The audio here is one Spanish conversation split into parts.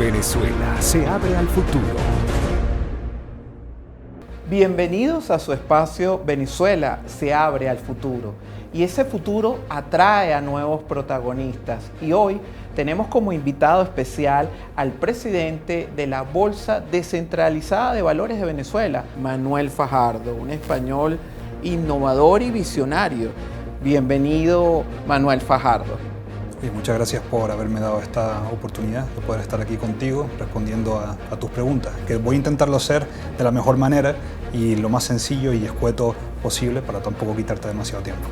Venezuela se abre al futuro. Bienvenidos a su espacio Venezuela se abre al futuro. Y ese futuro atrae a nuevos protagonistas. Y hoy tenemos como invitado especial al presidente de la Bolsa Descentralizada de Valores de Venezuela, Manuel Fajardo, un español innovador y visionario. Bienvenido, Manuel Fajardo. Y muchas gracias por haberme dado esta oportunidad de poder estar aquí contigo respondiendo a tus preguntas, que voy a intentarlo hacer de la mejor manera y lo más sencillo y escueto posible para tampoco quitarte demasiado tiempo.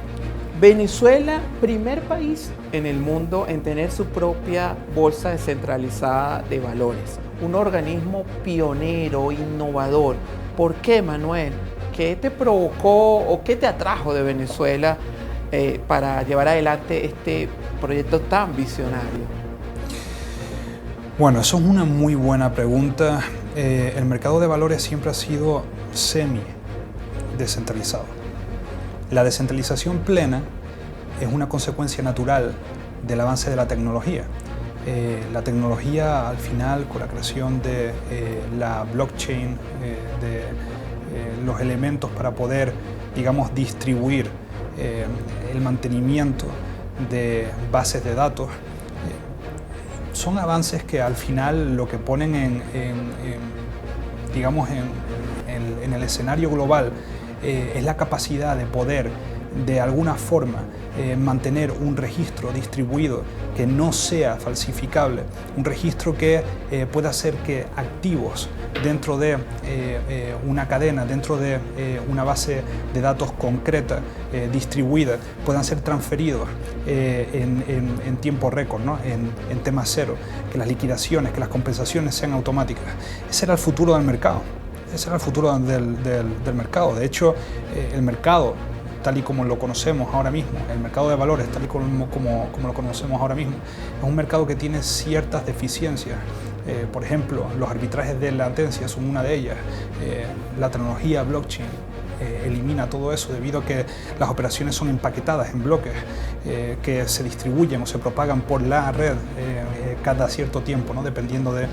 Venezuela, primer país en el mundo en tener su propia bolsa descentralizada de valores, un organismo pionero, innovador. ¿Por qué, Manuel? ¿Qué te provocó o qué te atrajo de Venezuela para llevar adelante este proyecto tan visionario? Bueno, eso es una muy buena pregunta. El mercado de valores siempre ha sido semi-descentralizado. La descentralización plena es una consecuencia natural del avance de la tecnología. La tecnología, al final, con la creación de la blockchain, de los elementos para poder, digamos, distribuir el mantenimiento de bases de datos, son avances que al final lo que ponen en el escenario global es la capacidad de poder de alguna forma mantener un registro distribuido que no sea falsificable, un registro que pueda hacer que activos dentro de una cadena, dentro de una base de datos concreta, distribuida, puedan ser transferidos en tiempo récord, ¿no? en tema cero, que las liquidaciones, que las compensaciones sean automáticas. Ese era el futuro del mercado. Ese era el futuro del mercado. De hecho, el mercado, tal y como lo conocemos ahora mismo, el mercado de valores, tal y como lo conocemos ahora mismo, es un mercado que tiene ciertas deficiencias. Por ejemplo, los arbitrajes de latencia son una de ellas. La tecnología blockchain elimina todo eso debido a que las operaciones son empaquetadas en bloques que se distribuyen o se propagan por la red cada cierto tiempo, ¿no? Dependiendo de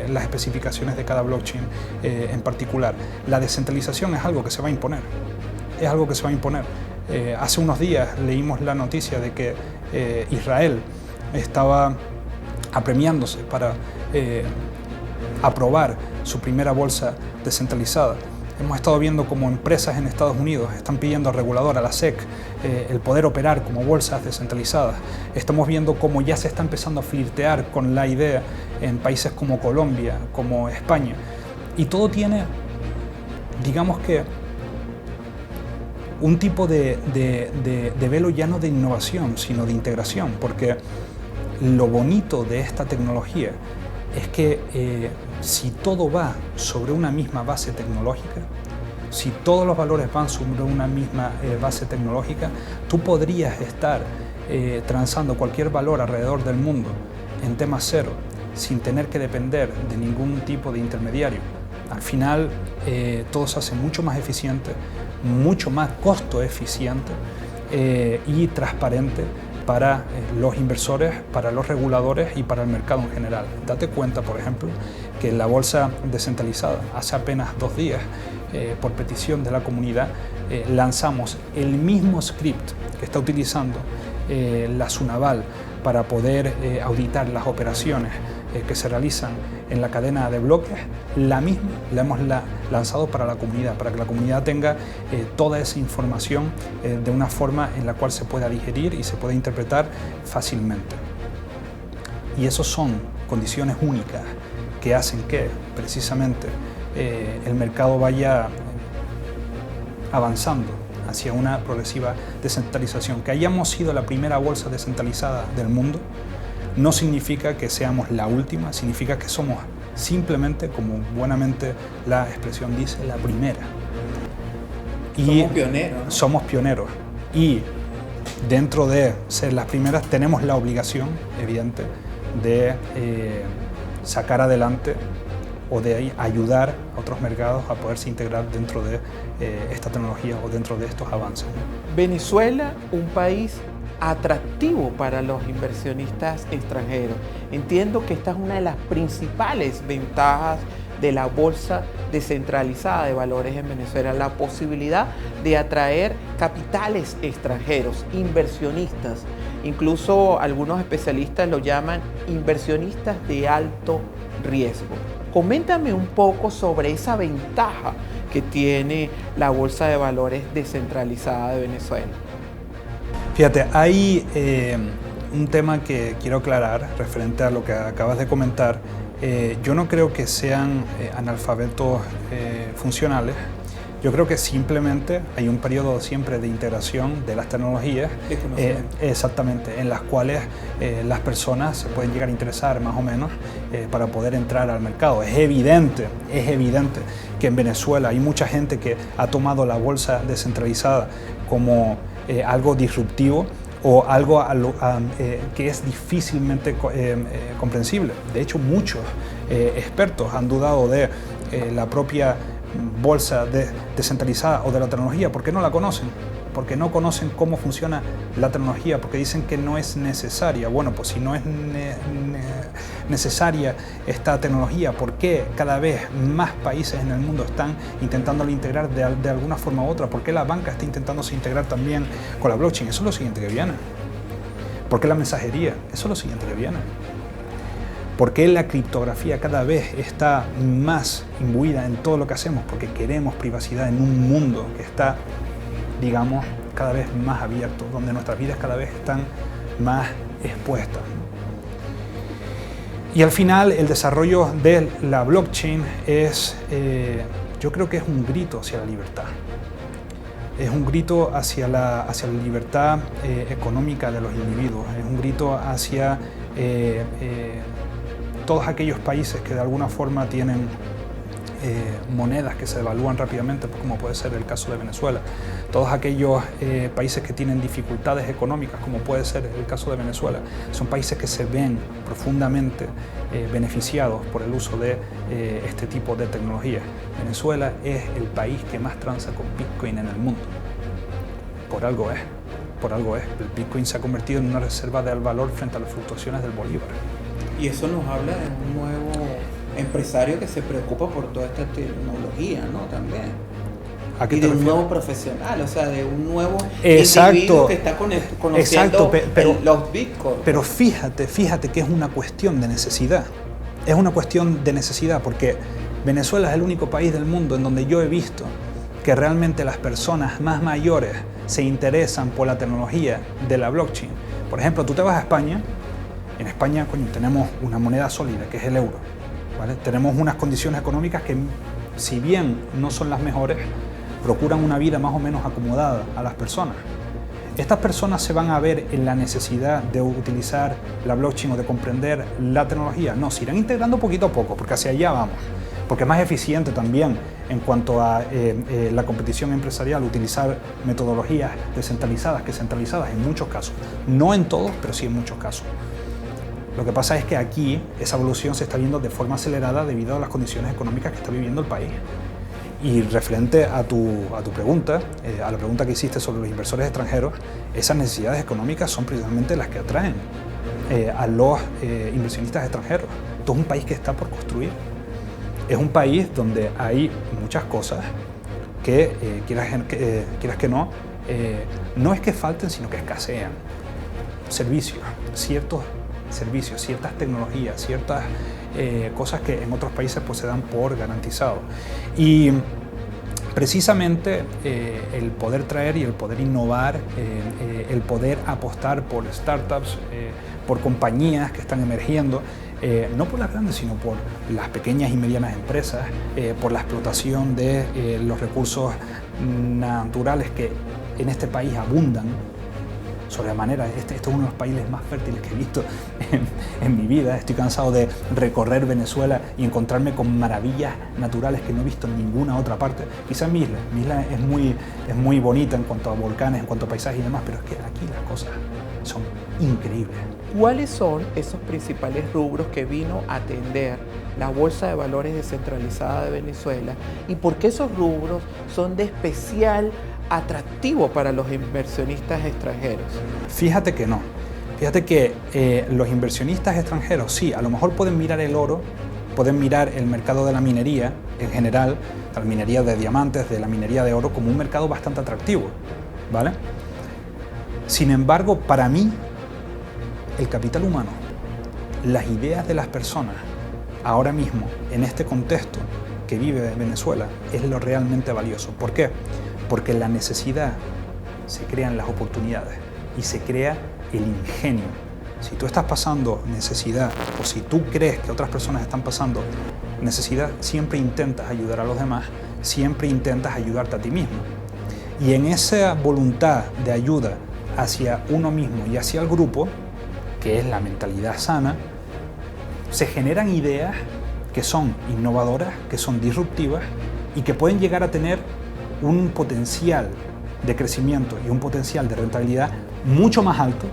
las especificaciones de cada blockchain en particular. La descentralización es algo que se va a imponer. Es algo que se va a imponer. Hace unos días leímos la noticia de que Israel estaba apremiándose para aprobar su primera bolsa descentralizada. Hemos estado viendo cómo empresas en Estados Unidos están pidiendo al regulador, a la SEC, el poder operar como bolsas descentralizadas. Estamos viendo cómo ya se está empezando a flirtear con la idea en países como Colombia, como España. Y todo tiene, digamos que, un tipo de velo ya no de innovación, sino de integración, porque lo bonito de esta tecnología es que si todo va sobre una misma base tecnológica, si todos los valores van sobre una misma base tecnológica, tú podrías estar transando cualquier valor alrededor del mundo en tema cero, sin tener que depender de ningún tipo de intermediario. Al final, todo se hace mucho más eficiente, mucho más costo eficiente y transparente para los inversores, para los reguladores y para el mercado en general. Date cuenta, por ejemplo, que la bolsa descentralizada, hace apenas 2 días, por petición de la comunidad, lanzamos el mismo script que está utilizando la SUNAVAL para poder auditar las operaciones que se realizan en la cadena de bloques. La misma la hemos lanzado para la comunidad, para que la comunidad tenga toda esa información de una forma en la cual se pueda digerir y se pueda interpretar fácilmente. Y esas son condiciones únicas que hacen que precisamente el mercado vaya avanzando hacia una progresiva descentralización. Que hayamos sido la primera bolsa descentralizada del mundo no significa que seamos la última, significa que somos simplemente, como buenamente la expresión dice, la primera. Somos pioneros, ¿no? Somos pioneros. Y dentro de ser las primeras tenemos la obligación, evidente, de sacar adelante o de ayudar a otros mercados a poderse integrar dentro de esta tecnología o dentro de estos avances, ¿no? Venezuela, un país atractivo para los inversionistas extranjeros. Entiendo que esta es una de las principales ventajas de la bolsa descentralizada de valores en Venezuela, la posibilidad de atraer capitales extranjeros, inversionistas. Incluso algunos especialistas lo llaman inversionistas de alto riesgo. Coméntame un poco sobre esa ventaja que tiene la bolsa de valores descentralizada de Venezuela. Fíjate, hay un tema que quiero aclarar referente a lo que acabas de comentar. Yo no creo que sean analfabetos funcionales. Yo creo que simplemente hay un periodo siempre de integración de las tecnologías, exactamente, en las cuales las personas se pueden llegar a interesar más o menos para poder entrar al mercado. Es evidente que en Venezuela hay mucha gente que ha tomado la bolsa descentralizada como algo disruptivo o algo que es difícilmente comprensible. De hecho, muchos expertos han dudado de la propia bolsa descentralizada o de la tecnología. ¿Por qué no la conocen? Porque no conocen cómo funciona la tecnología, porque dicen que no es necesaria. Bueno, pues si no es necesaria esta tecnología, ¿por qué cada vez más países en el mundo están intentándola integrar de alguna forma u otra? ¿Por qué la banca está intentándose integrar también con la blockchain? Eso es lo siguiente que viene. ¿Por qué la mensajería? Eso es lo siguiente que viene. ¿Por qué la criptografía cada vez está más imbuida en todo lo que hacemos? Porque queremos privacidad en un mundo que está, digamos, cada vez más abierto, donde nuestras vidas cada vez están más expuestas. Y al final el desarrollo de la blockchain es, yo creo que es un grito hacia la libertad. Es un grito hacia la libertad económica de los individuos, es un grito hacia todos aquellos países que de alguna forma tienen monedas que se devalúan rápidamente, como puede ser el caso de Venezuela. Todos aquellos países que tienen dificultades económicas, como puede ser el caso de Venezuela, son países que se ven profundamente beneficiados por el uso de este tipo de tecnologías. Venezuela es el país que más transa con Bitcoin en el mundo. Por algo es. El Bitcoin se ha convertido en una reserva de valor frente a las fluctuaciones del bolívar. Y eso nos habla de un nuevo empresario que se preocupa por toda esta tecnología, ¿no? También. ¿A qué y te de un refieres? nuevo profesional, o sea, de un nuevo Exacto, individuo que está conociendo exacto, los bitcoins. Pero fíjate que es una cuestión de necesidad. Es una cuestión de necesidad porque Venezuela es el único país del mundo en donde yo he visto que realmente las personas más mayores se interesan por la tecnología de la blockchain. Por ejemplo, tú te vas a España. En España, tenemos una moneda sólida, que es el euro, ¿vale? Tenemos unas condiciones económicas que, si bien no son las mejores, procuran una vida más o menos acomodada a las personas. ¿Estas personas se van a ver en la necesidad de utilizar la blockchain o de comprender la tecnología? No, se irán integrando poquito a poco, porque hacia allá vamos. Porque es más eficiente también en cuanto a la competición empresarial, utilizar metodologías descentralizadas que centralizadas en muchos casos. No en todos, pero sí en muchos casos. Lo que pasa es que aquí esa evolución se está viendo de forma acelerada debido a las condiciones económicas que está viviendo el país. Y referente a tu pregunta, a la pregunta que hiciste sobre los inversores extranjeros, esas necesidades económicas son precisamente las que atraen a los inversionistas extranjeros. Esto es un país que está por construir. Es un país donde hay muchas cosas que, quieras que no, no es que falten, sino que escasean. Ciertos servicios, ciertas tecnologías, ciertas cosas que en otros países pues se dan por garantizado. Y precisamente el poder traer y el poder innovar, el poder apostar por startups, por compañías que están emergiendo, no por las grandes, sino por las pequeñas y medianas empresas, por la explotación de los recursos naturales que en este país abundan sobremanera. Este es uno de los países más fértiles que he visto en mi vida. Estoy cansado de recorrer Venezuela y encontrarme con maravillas naturales que no he visto en ninguna otra parte. Quizás mi isla es muy bonita en cuanto a volcanes, en cuanto a paisajes y demás, pero es que aquí las cosas son increíbles. ¿Cuáles son esos principales rubros que vino a atender la Bolsa de Valores descentralizada de Venezuela y por qué esos rubros son de especial atractivo para los inversionistas extranjeros? Fíjate que no. Fíjate que los inversionistas extranjeros sí, a lo mejor pueden mirar el oro, pueden mirar el mercado de la minería en general, de la minería de diamantes, de la minería de oro, como un mercado bastante atractivo, ¿vale? Sin embargo, para mí, el capital humano, las ideas de las personas, ahora mismo, en este contexto que vive Venezuela, es lo realmente valioso. ¿Por qué? Porque en la necesidad se crean las oportunidades y se crea el ingenio. Si tú estás pasando necesidad o si tú crees que otras personas están pasando necesidad, siempre intentas ayudar a los demás, siempre intentas ayudarte a ti mismo. Y en esa voluntad de ayuda hacia uno mismo y hacia el grupo, que es la mentalidad sana, se generan ideas que son innovadoras, que son disruptivas y que pueden llegar a tener un potencial de crecimiento y un potencial de rentabilidad mucho más alto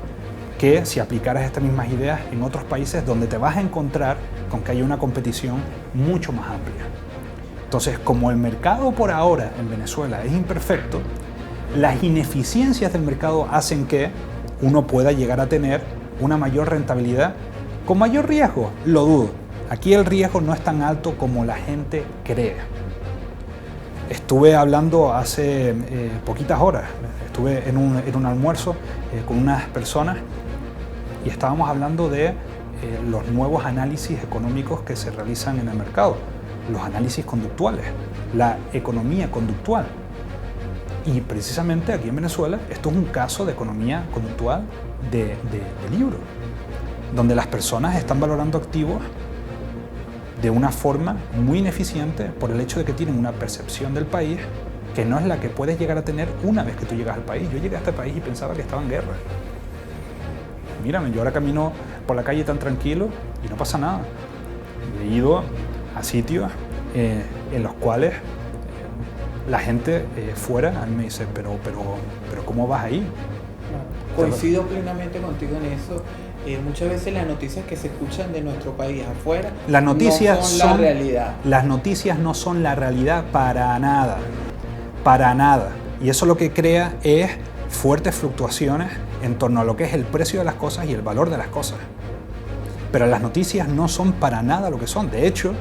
que si aplicaras estas mismas ideas en otros países donde te vas a encontrar con que hay una competición mucho más amplia. Entonces, como el mercado por ahora en Venezuela es imperfecto, las ineficiencias del mercado hacen que uno pueda llegar a tener una mayor rentabilidad con mayor riesgo. Lo dudo. Aquí el riesgo no es tan alto como la gente cree. Estuve hablando hace poquitas horas, estuve en un almuerzo con unas personas y estábamos hablando de los nuevos análisis económicos que se realizan en el mercado, los análisis conductuales, la economía conductual. Y precisamente aquí en Venezuela esto es un caso de economía conductual de libro, donde las personas están valorando activos de una forma muy ineficiente por el hecho de que tienen una percepción del país que no es la que puedes llegar a tener una vez que tú llegas al país. Yo llegué a este país y pensaba que estaba en guerra. Mírame, yo ahora camino por la calle tan tranquilo y no pasa nada. He ido a sitios en los cuales la gente fuera a mí me dice, pero ¿cómo vas ahí? Coincido plenamente contigo en eso. Muchas veces las noticias que se escuchan de nuestro país afuera las noticias no son la realidad. Las noticias no son la realidad para nada, para nada. Y eso lo que crea es fuertes fluctuaciones en torno a lo que es el precio de las cosas y el valor de las cosas. Pero las noticias no son para nada lo que son. De hecho,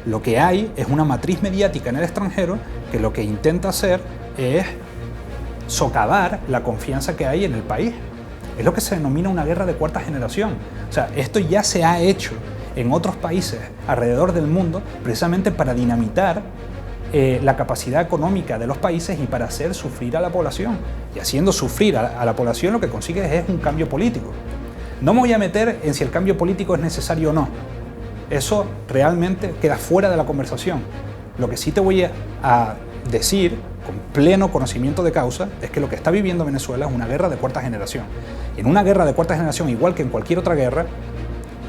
lo que hay es una matriz mediática en el extranjero que lo que intenta hacer es socavar la confianza que hay en el país. Es lo que se denomina una guerra de cuarta generación. O sea, esto ya se ha hecho en otros países alrededor del mundo precisamente para dinamitar la capacidad económica de los países y para hacer sufrir a la población. Y haciendo sufrir a la población lo que consigues es un cambio político. No me voy a meter en si el cambio político es necesario o no. Eso realmente queda fuera de la conversación. Lo que sí te voy a decir con pleno conocimiento de causa es que lo que está viviendo Venezuela es una guerra de cuarta generación. En una guerra de cuarta generación, igual que en cualquier otra guerra,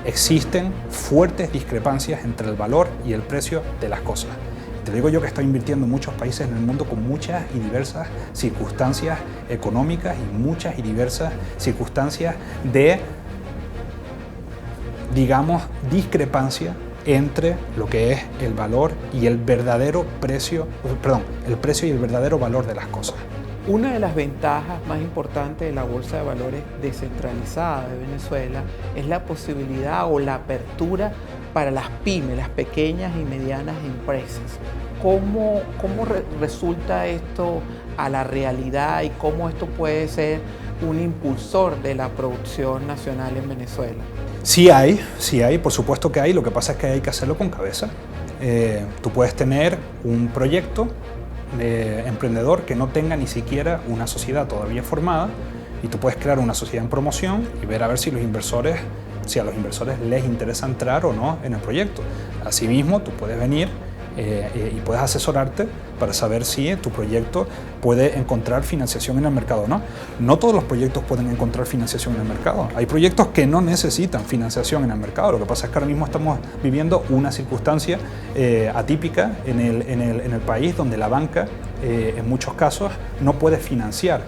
existen fuertes discrepancias entre el valor y el precio de las cosas. Te digo yo que estoy invirtiendo en muchos países en el mundo con muchas y diversas circunstancias económicas y muchas y diversas circunstancias de, digamos, discrepancia entre lo que es el valor y el verdadero precio, el precio y el verdadero valor de las cosas. Una de las ventajas más importantes de la Bolsa de Valores descentralizada de Venezuela es la posibilidad o la apertura para las pymes, las pequeñas y medianas empresas. ¿Cómo resulta esto a la realidad y cómo esto puede ser un impulsor de la producción nacional en Venezuela? Sí hay, por supuesto que hay, lo que pasa es que hay que hacerlo con cabeza. Tú puedes tener un proyecto de emprendedor que no tenga ni siquiera una sociedad todavía formada y tú puedes crear una sociedad en promoción y ver a ver si a los inversores les interesa entrar o no en el proyecto. Asimismo, tú puedes venir y puedes asesorarte para saber si tu proyecto puede encontrar financiación en el mercado o no. No todos los proyectos pueden encontrar financiación en el mercado. Hay proyectos que no necesitan financiación en el mercado. Lo que pasa es que ahora mismo estamos viviendo una circunstancia atípica en el país donde la banca en muchos casos no puede financiar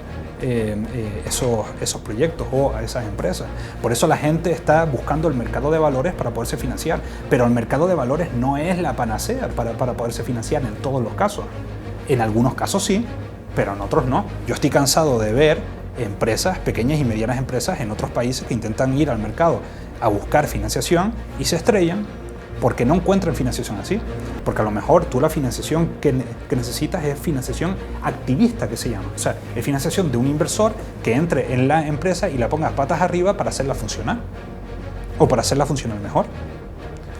esos proyectos o a esas empresas. Por eso la gente está buscando el mercado de valores para poderse financiar, pero el mercado de valores no es la panacea para poderse financiar en todos los casos. En algunos casos sí, pero en otros no. Yo estoy cansado de ver empresas, pequeñas y medianas empresas en otros países que intentan ir al mercado a buscar financiación y se estrellan porque no encuentran financiación así. Porque a lo mejor tú la financiación que necesitas es financiación activista, que se llama. O sea, es financiación de un inversor que entre en la empresa y la ponga patas arriba para hacerla funcionar. O para hacerla funcionar mejor.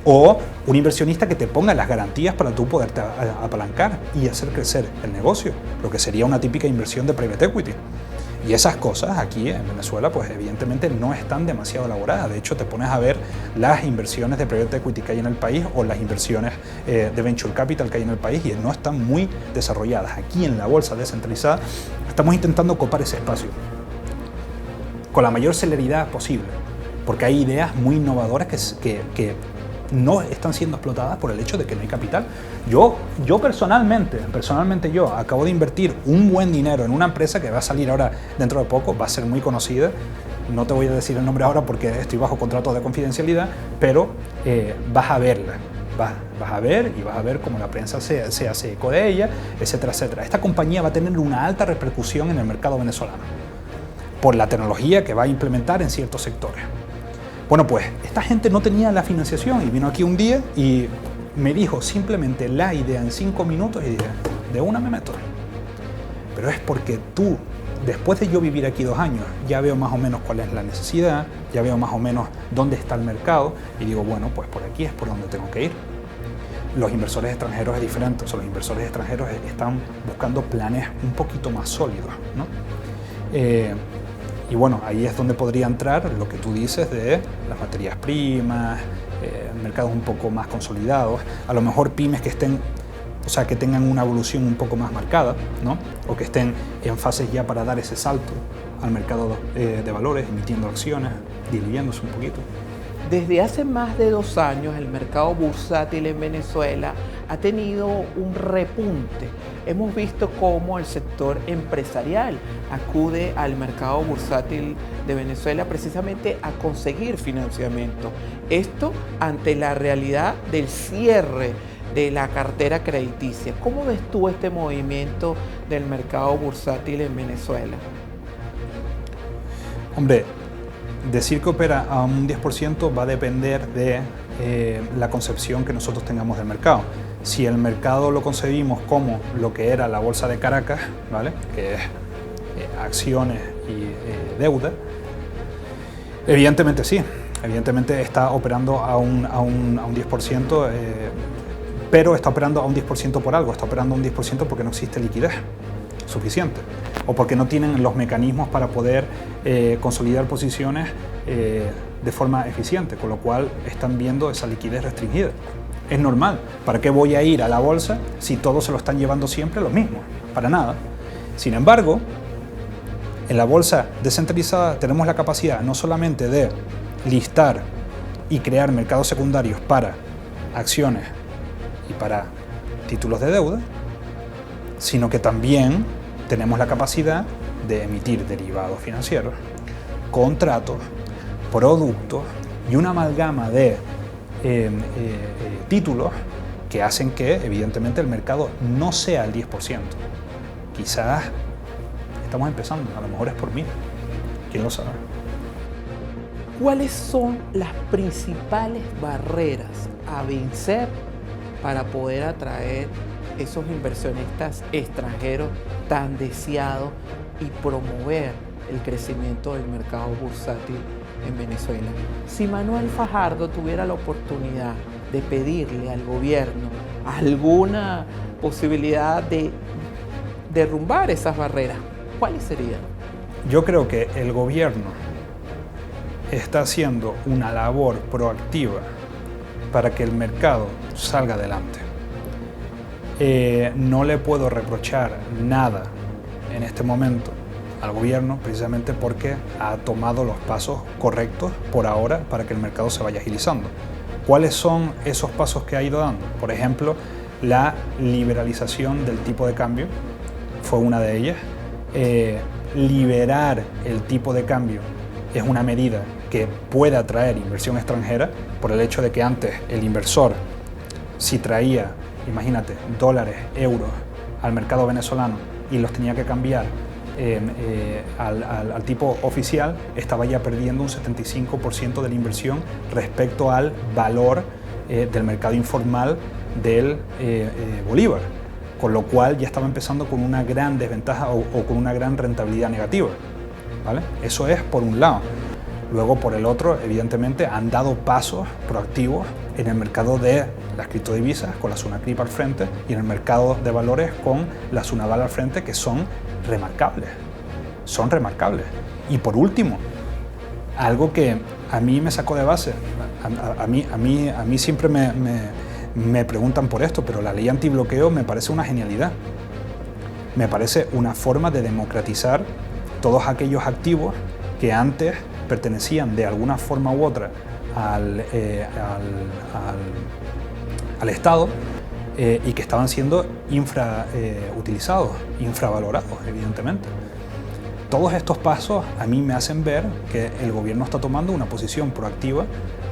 O un inversionista que te ponga las garantías para tú poderte apalancar y hacer crecer el negocio. Lo que sería una típica inversión de private equity. Y esas cosas aquí en Venezuela, pues evidentemente no están demasiado elaboradas. De hecho, te pones a ver las inversiones de private equity que hay en el país o las inversiones de venture capital que hay en el país y no están muy desarrolladas. Aquí en la bolsa descentralizada estamos intentando copar ese espacio con la mayor celeridad posible, porque hay ideas muy innovadoras que no están siendo explotadas por el hecho de que no hay capital. Yo personalmente yo acabo de invertir un buen dinero en una empresa que va a salir ahora dentro de poco, va a ser muy conocida. No te voy a decir el nombre ahora porque estoy bajo contrato de confidencialidad, pero vas a verla. Vas a ver y vas a ver cómo la prensa se hace eco de ella, etcétera, etcétera. Esta compañía va a tener una alta repercusión en el mercado venezolano por la tecnología que va a implementar en ciertos sectores. Bueno, pues esta gente no tenía la financiación y vino aquí un día y me dijo simplemente la idea en 5 minutos y dije, de una me meto. Pero es porque tú, después de yo vivir aquí 2 años, ya veo más o menos cuál es la necesidad, ya veo más o menos dónde está el mercado y digo, bueno, pues por aquí es por donde tengo que ir. Los inversores extranjeros es diferente, o sea, los inversores extranjeros están buscando planes un poquito más sólidos, ¿no? Y bueno, ahí es donde podría entrar lo que tú dices de las materias primas, mercados un poco más consolidados, a lo mejor pymes que estén, o sea, que tengan una evolución un poco más marcada, ¿no? O que estén en fases ya para dar ese salto al mercado de valores, emitiendo acciones, diluyéndose un poquito. Desde hace más de 2 años el mercado bursátil en Venezuela ha tenido un repunte. Hemos visto cómo el sector empresarial acude al mercado bursátil de Venezuela precisamente a conseguir financiamiento. Esto ante la realidad del cierre de la cartera crediticia. ¿Cómo ves tú este movimiento del mercado bursátil en Venezuela? Hombre, decir que opera a un 10% va a depender de la concepción que nosotros tengamos del mercado. Si el mercado lo concebimos como lo que era la bolsa de Caracas, ¿vale? Que es acciones y deuda, evidentemente sí, evidentemente está operando a un 10%, pero está operando a un 10% por algo, está operando a un 10% porque no existe liquidez suficiente o porque no tienen los mecanismos para poder consolidar posiciones de forma eficiente, con lo cual están viendo esa liquidez restringida. Es normal. ¿Para qué voy a ir a la bolsa si todos se lo están llevando siempre lo mismo? Para nada. Sin embargo, en la bolsa descentralizada tenemos la capacidad no solamente de listar y crear mercados secundarios para acciones y para títulos de deuda, sino que también tenemos la capacidad de emitir derivados financieros, contratos, productos y una amalgama de títulos que hacen que evidentemente el mercado no sea el 10%. Quizás estamos empezando, a lo mejor es por 1000, quién lo sabe. ¿Cuáles son las principales barreras a vencer para poder atraer esos inversionistas extranjeros tan deseados y promover el crecimiento del mercado bursátil en Venezuela? Si Manuel Fajardo tuviera la oportunidad de pedirle al gobierno alguna posibilidad de derrumbar esas barreras, ¿cuáles serían? Yo creo que el gobierno está haciendo una labor proactiva para que el mercado salga adelante. No le puedo reprochar nada en este momento al gobierno precisamente porque ha tomado los pasos correctos por ahora para que el mercado se vaya agilizando. ¿Cuáles son esos pasos que ha ido dando? Por ejemplo, la liberalización del tipo de cambio fue una de ellas. Liberar el tipo de cambio es una medida que puede atraer inversión extranjera por el hecho de que antes el inversor, si traía, imagínate, dólares, euros al mercado venezolano, y los tenía que cambiar al tipo oficial, estaba ya perdiendo un 75% de la inversión respecto al valor del mercado informal del bolívar, con lo cual ya estaba empezando con una gran desventaja o con una gran rentabilidad negativa, ¿vale? Eso es por un lado. Luego, por el otro, evidentemente, han dado pasos proactivos en el mercado de las criptodivisas, con la Sunacrip al frente, y en el mercado de valores con la Sunaval al frente, que son remarcables. Son remarcables. Y por último, algo que a mí me sacó de base, a mí siempre me preguntan por esto, pero la ley antibloqueo me parece una genialidad. Me parece una forma de democratizar todos aquellos activos que antes pertenecían de alguna forma u otra al Estado y que estaban siendo infrautilizados, infravalorados, evidentemente. Todos estos pasos a mí me hacen ver que el gobierno está tomando una posición proactiva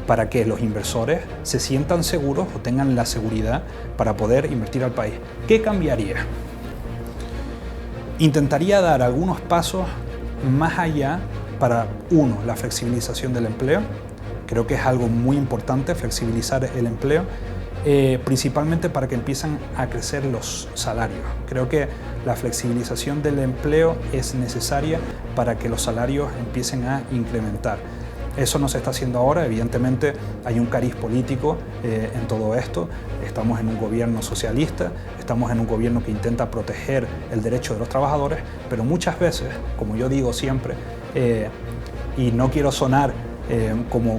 para que los inversores se sientan seguros o tengan la seguridad para poder invertir al país. ¿Qué cambiaría? Intentaría dar algunos pasos más allá para, uno, la flexibilización del empleo. Creo que es algo muy importante flexibilizar el empleo, principalmente para que empiecen a crecer los salarios. Creo que la flexibilización del empleo es necesaria para que los salarios empiecen a incrementar. Eso no se está haciendo ahora, evidentemente hay un cariz político en todo esto. Estamos en un gobierno socialista, estamos en un gobierno que intenta proteger el derecho de los trabajadores, pero muchas veces, como yo digo siempre, y no quiero sonar como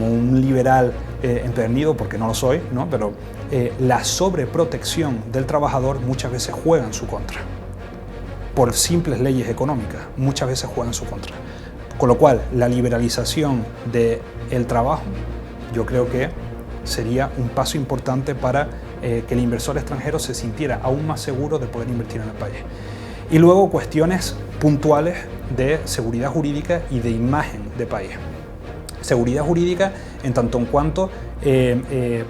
un liberal empedernido, porque no lo soy, ¿no? Pero la sobreprotección del trabajador muchas veces juega en su contra. Por simples leyes económicas, muchas veces juega en su contra. Con lo cual, la liberalización del trabajo, yo creo que sería un paso importante para que el inversor extranjero se sintiera aún más seguro de poder invertir en el país. Y luego cuestiones puntuales de seguridad jurídica y de imagen de país. Seguridad jurídica en tanto en cuanto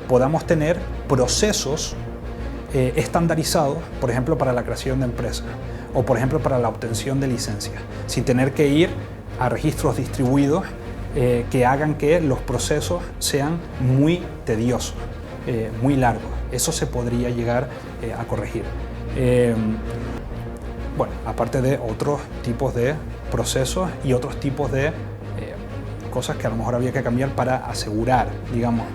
podamos tener procesos estandarizados, por ejemplo, para la creación de empresas o, por ejemplo, para la obtención de licencias, sin tener que ir a registros distribuidos que hagan que los procesos sean muy tediosos, muy largos. Eso se podría llegar a corregir. Bueno, aparte de otros tipos de procesos y otros tipos de cosas que a lo mejor habría que cambiar para asegurar, digamos,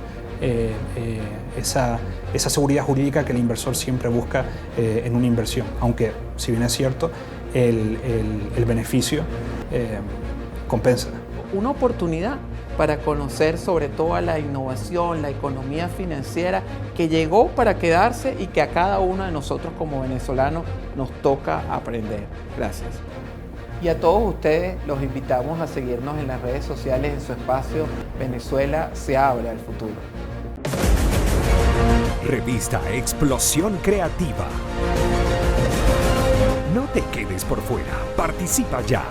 esa seguridad jurídica que el inversor siempre busca en una inversión, aunque, si bien es cierto, el beneficio compensa. Una oportunidad para conocer sobre todo la innovación, la economía financiera que llegó para quedarse y que a cada uno de nosotros como venezolanos nos toca aprender. Gracias. Y a todos ustedes los invitamos a seguirnos en las redes sociales en su espacio Venezuela se abre al futuro. Revista Explosión Creativa. No te quedes por fuera, participa ya.